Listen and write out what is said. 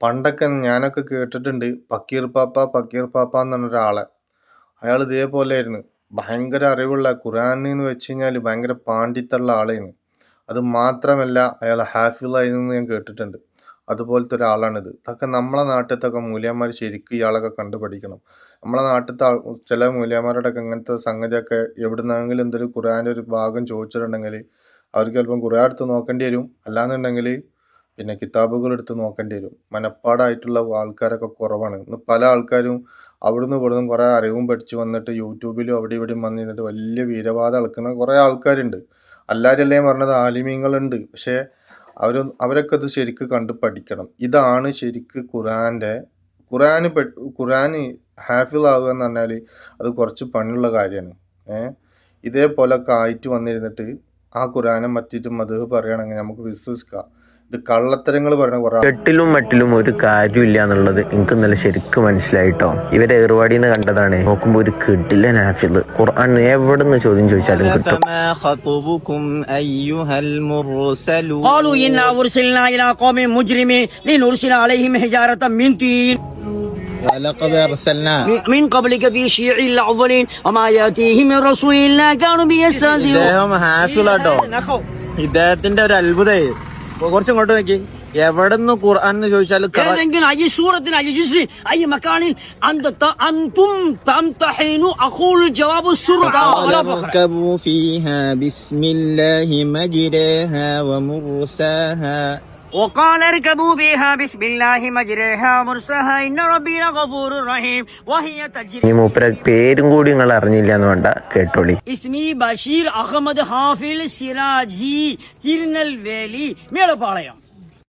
പണ്ടൊക്കെ ഞാനൊക്കെ കേട്ടിട്ടുണ്ട് പക്കീർ പാപ്പ എന്ന് പറഞ്ഞൊരാളെ. അയാൾ ഇതേപോലെ ആയിരുന്നു. ഭയങ്കര അറിവുള്ള ഖുർആൻ എന്ന് വെച്ച് കഴിഞ്ഞാൽ ഭയങ്കര പാണ്ഡിത്യമുള്ള ആളായിരുന്നു. അത് മാത്രമല്ല അയാൾ ഹാഫിളായിരുന്നു ഞാൻ കേട്ടിട്ടുണ്ട്. അതുപോലത്തെ ഒരാളാണിത്. ഇതൊക്കെ നമ്മളെ നാട്ടിലത്തൊക്കെ മൂല്യന്മാർ ശരിക്കും ഇയാളൊക്കെ കണ്ടുപഠിക്കണം. നമ്മളെ നാട്ടിലത്തെ ചില മൂല്യന്മാരോടൊക്കെ ഇങ്ങനത്തെ സംഗതിയൊക്കെ എവിടുന്നെങ്കിലും എന്തൊരു ഖുർആൻ്റെ ഒരു ഭാഗം ചോദിച്ചിട്ടുണ്ടെങ്കിൽ അവർക്ക് ചിലപ്പം ഖുർആൻ എടുത്ത് നോക്കേണ്ടി വരും. അല്ലാന്നുണ്ടെങ്കിൽ പിന്നെ കിതാബുകൾ എടുത്ത് നോക്കേണ്ടി വരും. മനപ്പാടായിട്ടുള്ള ആൾക്കാരൊക്കെ കുറവാണ്. ഇന്ന് പല ആൾക്കാരും അവിടുന്ന് ഇവിടുന്ന് കുറേ അറിവും പഠിച്ച് വന്നിട്ട് യൂട്യൂബിലും അവിടെ ഇവിടെയും വന്നിരുന്നിട്ട് വലിയ വീരവാദം അളക്കുന്ന കുറേ ആൾക്കാരുണ്ട്. എല്ലാവരല്ലേ പറഞ്ഞത് ആലിമീങ്ങളുണ്ട്. പക്ഷേ അവരൊക്കെ ഇത് ശരിക്ക് കണ്ട് പഠിക്കണം. ഇതാണ് ശരിക്ക് ഖുർആന് ഹാഫിളാവുക എന്ന് പറഞ്ഞാൽ അത് കുറച്ച് പണിയുള്ള കാര്യമാണ്. ഇതേപോലൊക്കെ ആയിട്ട് വന്നിരുന്നിട്ട് ആ ഖുർആനെ പറ്റിയിട്ട് മദ്ഹ് പറയുകയാണെങ്കിൽ നമുക്ക് വിശ്വസിക്കാം. ഇത് കള്ളത്തരങ്ങൾ പറയുന്ന കുറെ എട്ടിലും മട്ടിലും ഒരു കാര്യമില്ല എന്നുള്ളത് എനിക്ക് ഇന്നലെ ശരിക്കും മനസ്സിലായിട്ടോ. ഇവരെ ഏർവാടിന്ന് കണ്ടതാണ്. നോക്കുമ്പോ ഒരു കിടിലൻ ഹാഫിള്. ഖുർആൻ എവിടെ നിന്ന് ചോദ്യം ചോദിച്ചാലും കിട്ടും. قالوا إنا أرسلنا إلى قوم مجرمين لنرسل عليهم حجارة من طين ولقد أرسلنا من قبلك في شيع الأولين وما يأتيهم من رسول إلا كانوا به يستهزئون. ഇദ്ദേഹത്തിന്റെ ഒരു അത്ഭുതേ കുറച്ചും ഇങ്ങോട്ട് നോക്കി. എവിടെന്ന് ഖുർആൻ എന്ന് ചോദിച്ചാൽ أي سورة أي جزء أي مكان أنتم تمتحنوا أقول جواب السورة. اركبوا فيها بسم الله مجريها ومرساها وقال اركبوا فيها بسم الله مجريها ومرساها إن ربي لغفور رحيم وهي تجري. ഈ മൂപ്പര പേരും കൂടി നിങ്ങൾ അറിഞ്ഞില്ല എന്ന് വേണ്ട, കേട്ടോളി. اسمي بشير أحمد حافظ سراجي തിരുനെൽവേലി മേളപ്പാളയം.